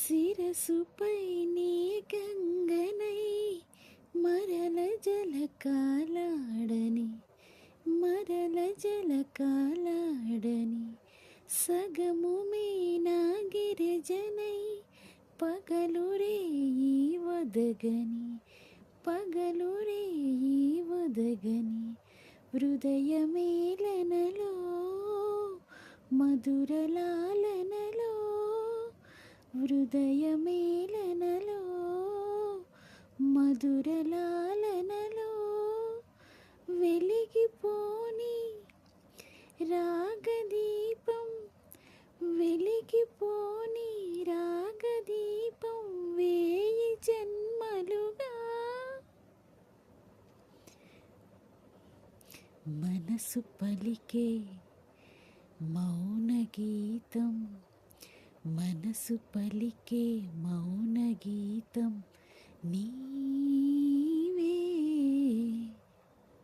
శిరసుపై నీ గంగనై మరల జలకాలాడని మరల జలకాలాడని సగము మీనా గిరిజనై పగలు రేయి వదగని పగలు రేయి వదగని హృదయమేళనలో మధురలాలనలో హృదయమేళనలో మధురలాలనలో వెలిగిపోని రాగదీపం వెలిగిపోని రాగదీపం వేయి జన్మలుగా మనసు పలికే మౌన గీతం మనసు పలికే మౌన గీతం నీ